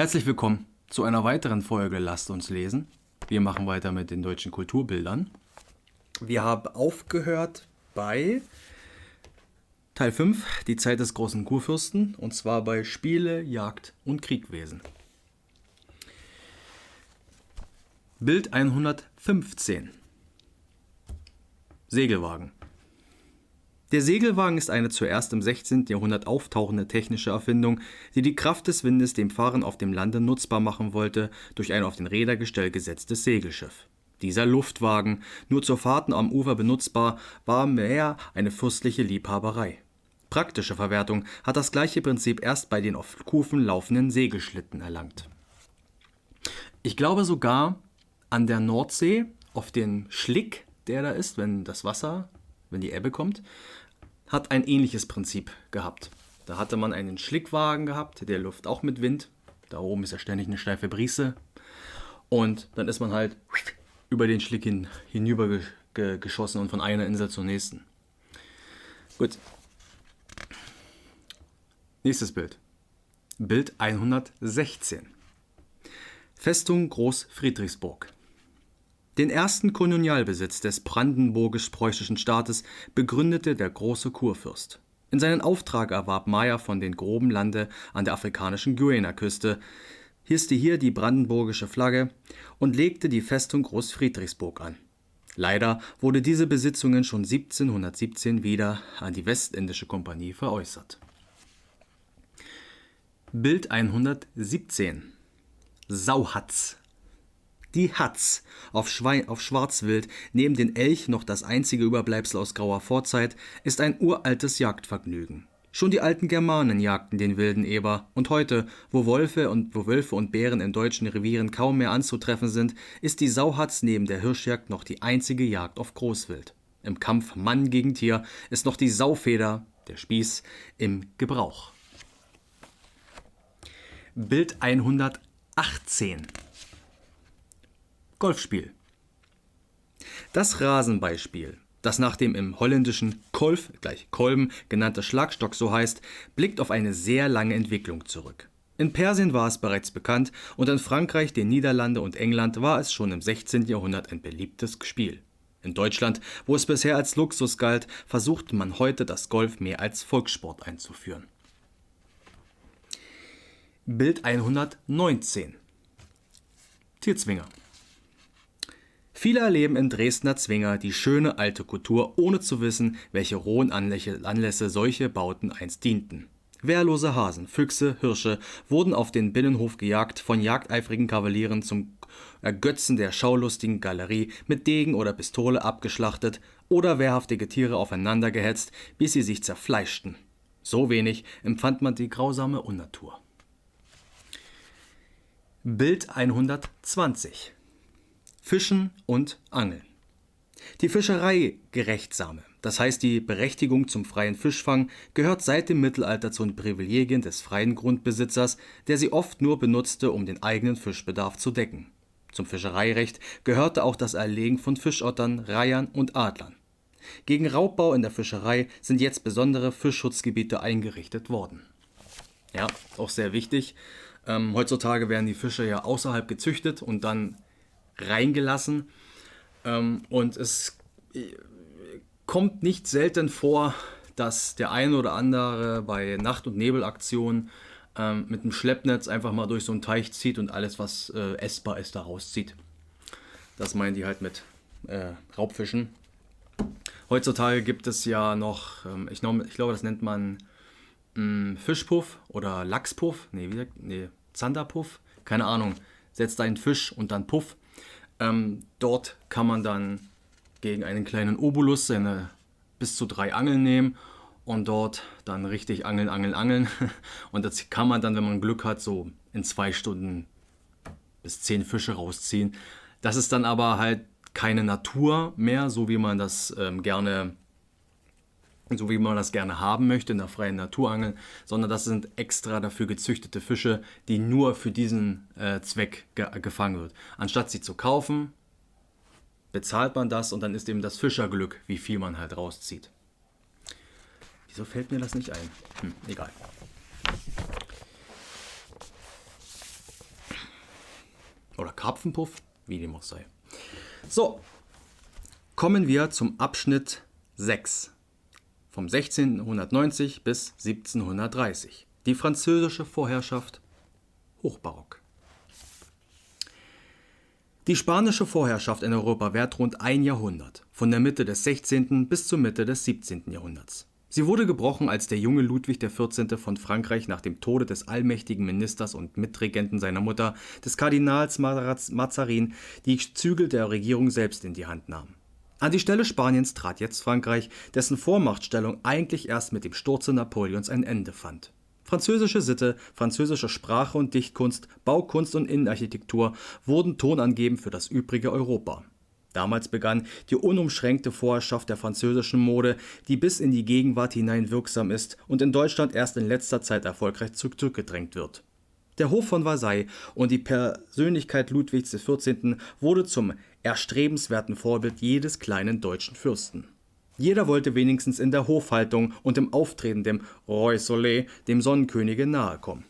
Herzlich willkommen zu einer weiteren Folge Lasst uns lesen. Wir machen weiter mit den deutschen Kulturbildern. Wir haben aufgehört bei Teil 5, die Zeit des großen Kurfürsten, und zwar bei Spiele, Jagd und Kriegwesen. Bild 115. Segelwagen. Der Segelwagen ist eine zuerst im 16. Jahrhundert auftauchende technische Erfindung, die die Kraft des Windes dem Fahren auf dem Lande nutzbar machen wollte durch ein auf den Rädergestell gesetztes Segelschiff. Dieser Luftwagen, nur zur Fahrten am Ufer benutzbar, war mehr eine fürstliche Liebhaberei. Praktische Verwertung hat das gleiche Prinzip erst bei den auf Kufen laufenden Segelschlitten erlangt. Ich glaube sogar an der Nordsee, auf den Schlick, der da ist, wenn die Ebbe kommt, hat ein ähnliches Prinzip gehabt. Da hatte man einen Schlickwagen gehabt, der läuft auch mit Wind. Da oben ist ja ständig eine steife Brise. Und dann ist man halt über den Schlick hinüber geschossen und von einer Insel zur nächsten. Gut. Nächstes Bild. Bild 116. Festung Groß Friedrichsburg. Den ersten Kolonialbesitz des brandenburgisch-preußischen Staates begründete der große Kurfürst. In seinen Auftrag erwarb Meyer von den groben Lande an der afrikanischen Guinea-Küste, hisste hier die brandenburgische Flagge und legte die Festung Groß Friedrichsburg an. Leider wurde diese Besitzungen schon 1717 wieder an die Westindische Kompanie veräußert. Bild 117. Sauhatz. Die Hatz, auf Schwarzwild, neben den Elch noch das einzige Überbleibsel aus grauer Vorzeit, ist ein uraltes Jagdvergnügen. Schon die alten Germanen jagten den wilden Eber, und heute, wo Wölfe und Bären in deutschen Revieren kaum mehr anzutreffen sind, ist die Sauhatz neben der Hirschjagd noch die einzige Jagd auf Großwild. Im Kampf Mann gegen Tier ist noch die Saufeder, der Spieß, im Gebrauch. Bild 118. Golfspiel. Das Rasenbeispiel, das nach dem im Holländischen Kolf gleich Kolben genannte Schlagstock so heißt, blickt auf eine sehr lange Entwicklung zurück. In Persien war es bereits bekannt und in Frankreich, den Niederlanden und England war es schon im 16. Jahrhundert ein beliebtes Spiel. In Deutschland, wo es bisher als Luxus galt, versucht man heute das Golf mehr als Volkssport einzuführen. Bild 119. Tierzwinger. Viele erleben in Dresdner Zwinger die schöne alte Kultur, ohne zu wissen, welche rohen Anlässe solche Bauten einst dienten. Wehrlose Hasen, Füchse, Hirsche wurden auf den Binnenhof gejagt, von jagdeifrigen Kavalieren zum Ergötzen der schaulustigen Galerie mit Degen oder Pistole abgeschlachtet oder wehrhaftige Tiere aufeinander gehetzt, bis sie sich zerfleischten. So wenig empfand man die grausame Unnatur. Bild 120. Fischen und Angeln. Die Fischereigerechtsame, das heißt die Berechtigung zum freien Fischfang, gehört seit dem Mittelalter zu den Privilegien des freien Grundbesitzers, der sie oft nur benutzte, um den eigenen Fischbedarf zu decken. Zum Fischereirecht gehörte auch das Erlegen von Fischottern, Reihern und Adlern. Gegen Raubbau in der Fischerei sind jetzt besondere Fischschutzgebiete eingerichtet worden. Ja, auch sehr wichtig. Heutzutage werden die Fische ja außerhalb gezüchtet und dann reingelassen, und es kommt nicht selten vor, dass der eine oder andere bei Nacht- und Nebelaktionen mit dem Schleppnetz einfach mal durch so einen Teich zieht und alles, was essbar ist, da rauszieht. Das meinen die halt mit Raubfischen. Heutzutage gibt es ja noch, ich glaube, das nennt man Fischpuff oder Lachspuff, Zanderpuff, keine Ahnung, setzt einen Fisch und dann Puff. Dort kann man dann gegen einen kleinen Obolus seine bis zu 3 Angeln nehmen und dort dann richtig angeln. Und das kann man dann, wenn man Glück hat, so in 2 Stunden bis 10 Fische rausziehen. Das ist dann aber halt keine Natur mehr, so wie man das gerne haben möchte in der freien Naturangeln, sondern das sind extra dafür gezüchtete Fische, die nur für diesen Zweck gefangen wird. Anstatt sie zu kaufen, bezahlt man das und dann ist eben das Fischerglück, wie viel man halt rauszieht. Wieso fällt mir das nicht ein? Egal. Oder Karpfenpuff, wie dem auch sei. So, kommen wir zum Abschnitt 6. Vom 1690 bis 1730. Die französische Vorherrschaft, Hochbarock. Die spanische Vorherrschaft in Europa währt rund ein Jahrhundert, von der Mitte des 16. bis zur Mitte des 17. Jahrhunderts. Sie wurde gebrochen, als der junge Ludwig XIV. Von Frankreich nach dem Tode des allmächtigen Ministers und Mitregenten seiner Mutter, des Kardinals Mazarin, die Zügel der Regierung selbst in die Hand nahm. An die Stelle Spaniens trat jetzt Frankreich, dessen Vormachtstellung eigentlich erst mit dem Sturze Napoleons ein Ende fand. Französische Sitte, französische Sprache und Dichtkunst, Baukunst und Innenarchitektur wurden tonangebend für das übrige Europa. Damals begann die unumschränkte Vorherrschaft der französischen Mode, die bis in die Gegenwart hinein wirksam ist und in Deutschland erst in letzter Zeit erfolgreich zurückgedrängt wird. Der Hof von Versailles und die Persönlichkeit Ludwigs XIV. Wurde zum erstrebenswerten Vorbild jedes kleinen deutschen Fürsten. Jeder wollte wenigstens in der Hofhaltung und im Auftreten dem Roi Soleil, dem Sonnenkönige, nahe kommen.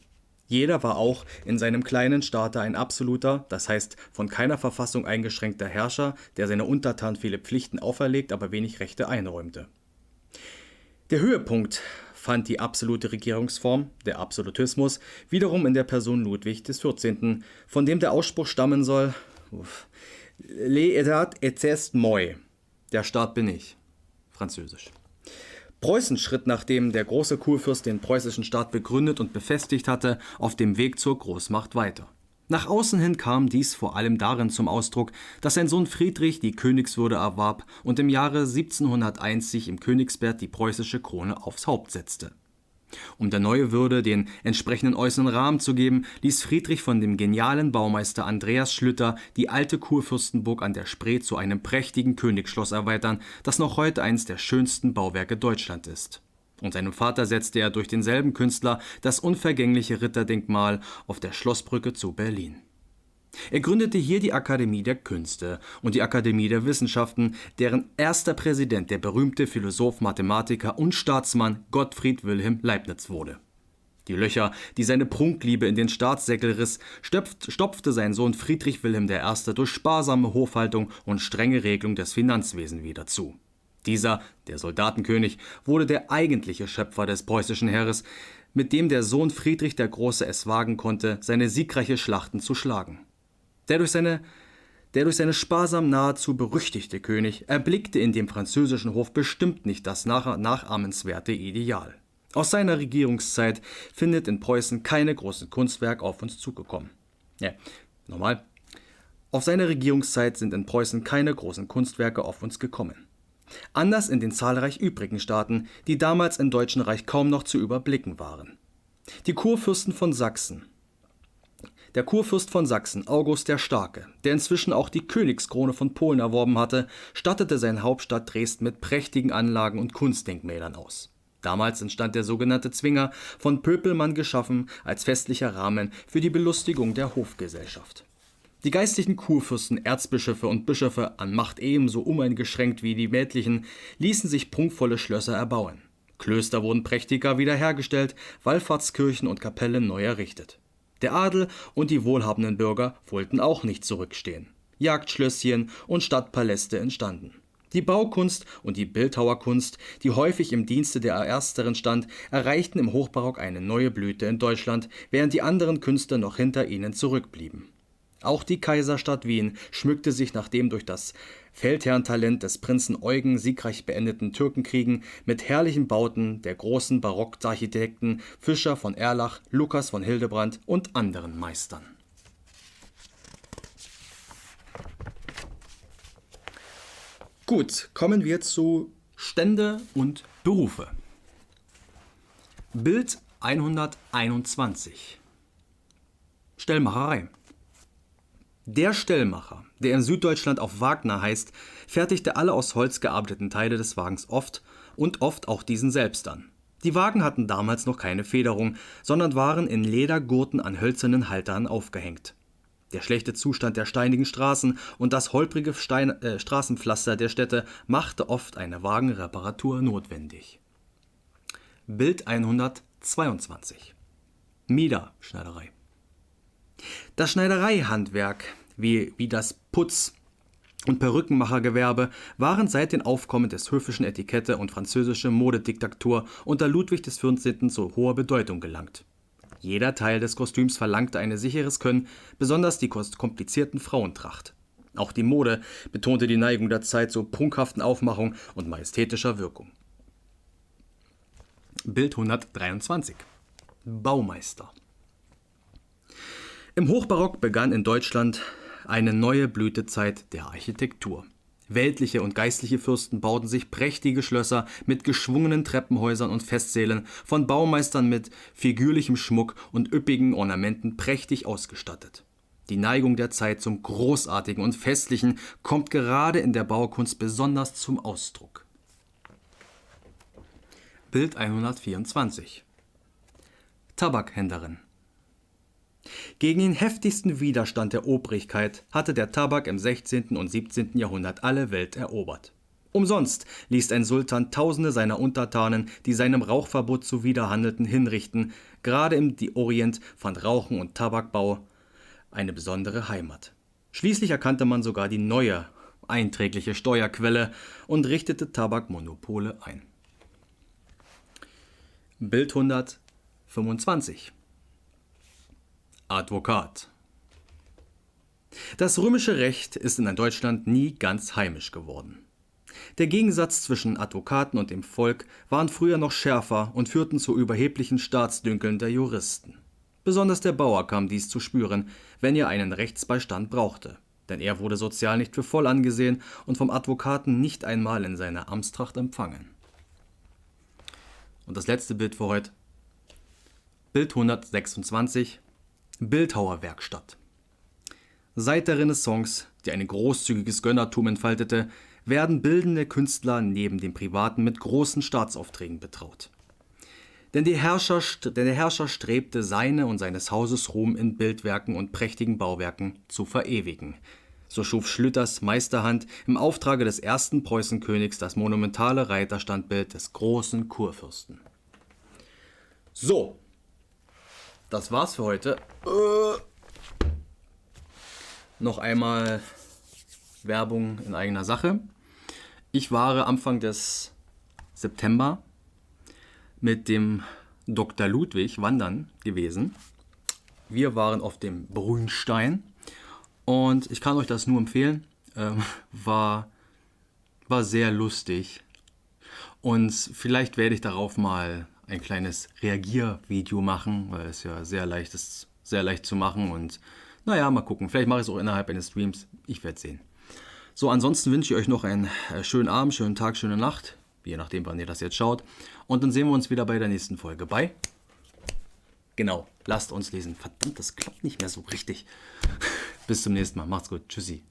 Jeder war auch in seinem kleinen Staate ein absoluter, das heißt von keiner Verfassung eingeschränkter Herrscher, der seine Untertanen viele Pflichten auferlegt, aber wenig Rechte einräumte. Der Höhepunkt fand die absolute Regierungsform, der Absolutismus, wiederum in der Person Ludwig XIV., von dem der Ausspruch stammen soll: L'état est moi, der Staat bin ich. Französisch. Preußen schritt, nachdem der große Kurfürst den preußischen Staat begründet und befestigt hatte, auf dem Weg zur Großmacht weiter. Nach außen hin kam dies vor allem darin zum Ausdruck, dass sein Sohn Friedrich die Königswürde erwarb und im Jahre 1701 sich im Königsbett die preußische Krone aufs Haupt setzte. Um der neue Würde den entsprechenden äußeren Rahmen zu geben, ließ Friedrich von dem genialen Baumeister Andreas Schlüter die alte Kurfürstenburg an der Spree zu einem prächtigen Königsschloss erweitern, das noch heute eines der schönsten Bauwerke Deutschland ist. Und seinem Vater setzte er durch denselben Künstler das unvergängliche Ritterdenkmal auf der Schlossbrücke zu Berlin. Er gründete hier die Akademie der Künste und die Akademie der Wissenschaften, deren erster Präsident der berühmte Philosoph, Mathematiker und Staatsmann Gottfried Wilhelm Leibniz wurde. Die Löcher, die seine Prunkliebe in den Staatssäckel riss, stopfte sein Sohn Friedrich Wilhelm I. durch sparsame Hofhaltung und strenge Regelung des Finanzwesens wieder zu. Dieser, der Soldatenkönig, wurde der eigentliche Schöpfer des preußischen Heeres, mit dem der Sohn Friedrich der Große es wagen konnte, seine siegreiche Schlachten zu schlagen. Der durch seine sparsam nahezu berüchtigte König erblickte in dem französischen Hof bestimmt nicht das nachahmenswerte Ideal. Aus seiner Regierungszeit findet in Preußen keine großen Kunstwerke auf uns zugekommen. Auf seine Regierungszeit sind in Preußen keine großen Kunstwerke auf uns gekommen. Anders in den zahlreich übrigen Staaten, die damals im Deutschen Reich kaum noch zu überblicken waren. Die Kurfürsten von Sachsen. Der Kurfürst von Sachsen, August der Starke, der inzwischen auch die Königskrone von Polen erworben hatte, stattete seine Hauptstadt Dresden mit prächtigen Anlagen und Kunstdenkmälern aus. Damals entstand der sogenannte Zwinger, von Pöpelmann geschaffen, als festlicher Rahmen für die Belustigung der Hofgesellschaft. Die geistlichen Kurfürsten, Erzbischöfe und Bischöfe, an Macht ebenso uneingeschränkt wie die weltlichen, ließen sich prunkvolle Schlösser erbauen. Klöster wurden prächtiger wiederhergestellt, Wallfahrtskirchen und Kapellen neu errichtet. Der Adel und die wohlhabenden Bürger wollten auch nicht zurückstehen. Jagdschlösschen und Stadtpaläste entstanden. Die Baukunst und die Bildhauerkunst, die häufig im Dienste der Ersteren stand, erreichten im Hochbarock eine neue Blüte in Deutschland, während die anderen Künste noch hinter ihnen zurückblieben. Auch die Kaiserstadt Wien schmückte sich nach dem durch das Feldherrntalent des Prinzen Eugen siegreich beendeten Türkenkriegen mit herrlichen Bauten der großen Barockarchitekten Fischer von Erlach, Lukas von Hildebrand und anderen Meistern. Gut, kommen wir zu Stände und Berufe. Bild 121. Stellmacherei. Der Stellmacher, der in Süddeutschland auf Wagner heißt, fertigte alle aus Holz gearbeiteten Teile des Wagens oft auch diesen selbst an. Die Wagen hatten damals noch keine Federung, sondern waren in Ledergurten an hölzernen Haltern aufgehängt. Der schlechte Zustand der steinigen Straßen und das holprige Straßenpflaster der Städte machte oft eine Wagenreparatur notwendig. Bild 122. Miederschneiderei. Das Schneidereihandwerk wie das Putz- und Perückenmachergewerbe waren seit dem Aufkommen des höfischen Etikette und französische Modediktatur unter Ludwig XIV. Zu hoher Bedeutung gelangt. Jeder Teil des Kostüms verlangte ein sicheres Können, besonders die komplizierten Frauentracht. Auch die Mode betonte die Neigung der Zeit zur prunkhaften Aufmachung und majestätischer Wirkung. Bild 123. Baumeister. Im Hochbarock begann in Deutschland eine neue Blütezeit der Architektur. Weltliche und geistliche Fürsten bauten sich prächtige Schlösser mit geschwungenen Treppenhäusern und Festsälen, von Baumeistern mit figürlichem Schmuck und üppigen Ornamenten prächtig ausgestattet. Die Neigung der Zeit zum Großartigen und Festlichen kommt gerade in der Baukunst besonders zum Ausdruck. Bild 124. Tabakhändlerin. Gegen den heftigsten Widerstand der Obrigkeit hatte der Tabak im 16. und 17. Jahrhundert alle Welt erobert. Umsonst ließ ein Sultan Tausende seiner Untertanen, die seinem Rauchverbot zuwiderhandelten, hinrichten. Gerade im Orient fand Rauchen und Tabakbau eine besondere Heimat. Schließlich erkannte man sogar die neue, einträgliche Steuerquelle und richtete Tabakmonopole ein. Bild 125. Advokat. Das römische Recht ist in Deutschland nie ganz heimisch geworden. Der Gegensatz zwischen Advokaten und dem Volk waren früher noch schärfer und führten zu überheblichen Staatsdünkeln der Juristen. Besonders der Bauer kam dies zu spüren, wenn er einen Rechtsbeistand brauchte, denn er wurde sozial nicht für voll angesehen und vom Advokaten nicht einmal in seiner Amtstracht empfangen. Und das letzte Bild für heute. Bild 126. Bildhauerwerkstatt. Seit der Renaissance, die ein großzügiges Gönnertum entfaltete, werden bildende Künstler neben dem Privaten mit großen Staatsaufträgen betraut. Denn der Herrscher strebte seine und seines Hauses Ruhm in Bildwerken und prächtigen Bauwerken zu verewigen. So schuf Schlüters Meisterhand im Auftrage des ersten Preußenkönigs das monumentale Reiterstandbild des großen Kurfürsten. So, das war's für heute. Noch einmal Werbung in eigener Sache. Ich war Anfang des September mit dem Dr. Ludwig wandern gewesen. Wir waren auf dem Brünnstein und ich kann euch das nur empfehlen. War sehr lustig und vielleicht werde ich darauf mal ein kleines Reagiervideo machen, weil es ja sehr leicht ist, sehr leicht zu machen und naja, mal gucken. Vielleicht mache ich es auch innerhalb eines Streams. Ich werde sehen. So, ansonsten wünsche ich euch noch einen schönen Abend, schönen Tag, schöne Nacht. Je nachdem, wann ihr das jetzt schaut. Und dann sehen wir uns wieder bei der nächsten Folge. Bye. Genau, lasst uns lesen. Verdammt, das klappt nicht mehr so richtig. Bis zum nächsten Mal. Macht's gut. Tschüssi.